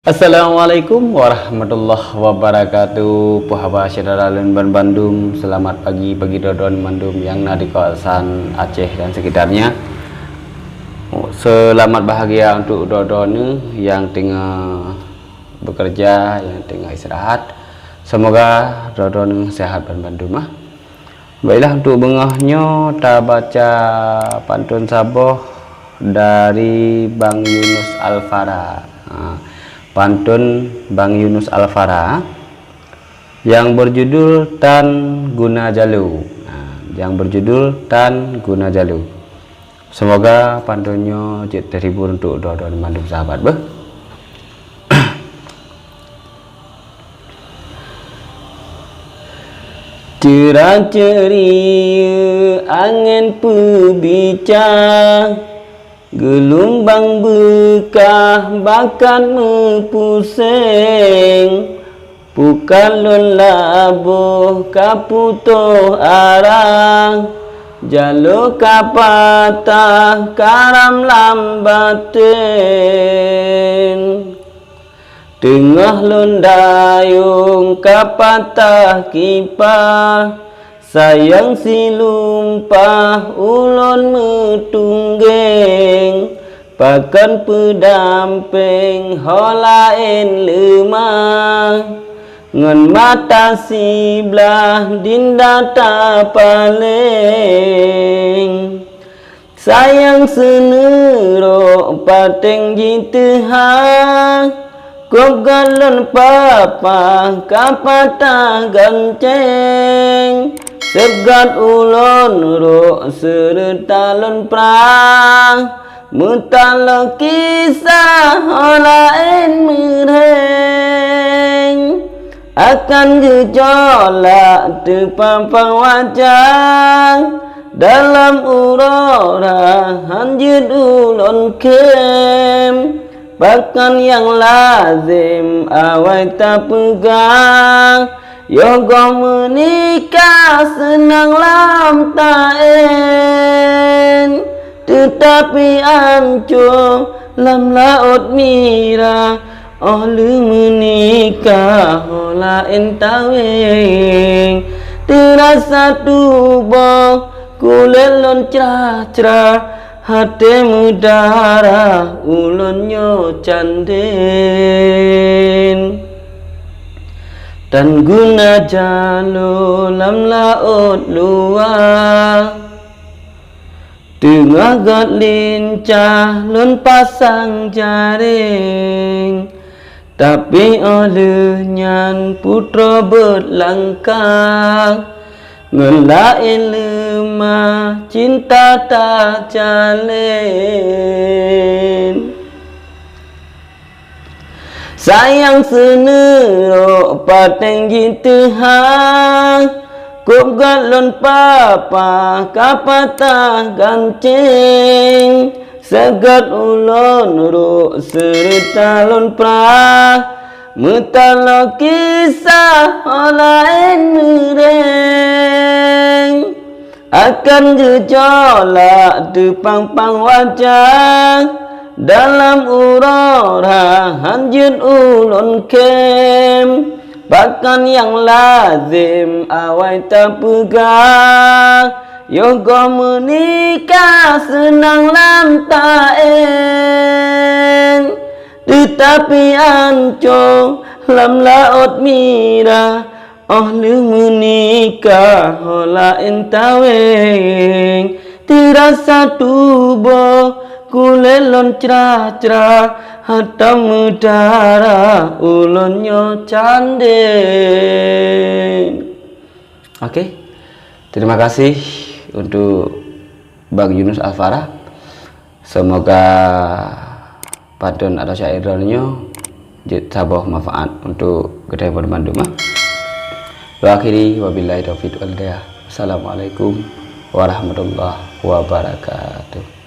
Assalamualaikum warahmatullahi wabarakatuh. Puhaba Syedaralan Bandung. Selamat pagi bagi dodon Bandung yang ada di kawasan Aceh dan sekitarnya. Selamat bahagia untuk dodon yang tengah bekerja, yang tengah istirahat. Semoga dodon sehat dan Bandung. Baiklah, untuk bengahnya kita baca pantun saboh dari Bang Yunus Alfara. Pantun Bang Yunus Alfara yang berjudul Tan Guna Jalu. Yang berjudul Tan Guna Jalu. Semoga pantunnya terhibur untuk dodon Bandung sahabat beh. Cerah ceria angin pebicara, gelombang bekah bakat mepusing, bukan lon labuh kaputuh arang, jalo kapatah karam lambatin, tengah lon dayung kapatah kipah, sayang silumpah ulon metunggeng, pakan pedamping holain lemah, ngan mata siblah dinda paling, sayang senerok pateng jitehah, kok galon papa kapatah ganceng, segat ulon ro seretalon prang, mutalo kisah holain mereng, akan gejolak tepampang wajah, dalam urora hanjut ulon kem, bahkan yang lazim awai tak pegang, yoga menikah senang lam taen, tetapi ancur lam laut mira, oh lu menikah holain tawing, terasa tubuh kulit lon cerah-cerah, hati mudara ulonnya canden, dan guna jalu lam laut luar, tengah got lincah lon pasang jaring, tapi olehnya putra berlangkah, ngelain lemah cinta tak jalin, sayang senerok pateng jitehah, kop galon papa kapatah ganceng, segat ulon ro seretalon prah, mutalo kisah holain mereng, akan gejolak tepampang wajah, dalam urora hanjut ulon kem, bahkan yang lazim awai tak pegang, yoga menikah senang lam taen, tetapi ancur lam laut mira, oh lu menikah holain tawing, terasa tubuh kulit lon cerah-cerah, hatam mudara ulonnya canden. Oke, terima kasih untuk Bang Yunus Alfara. Semoga pantun atau syairnya saboh manfaat untuk kedai Bandung. Wa akhiri wabillahi taufiq wal hidayah. Assalamualaikum warahmatullahi wabarakatuh.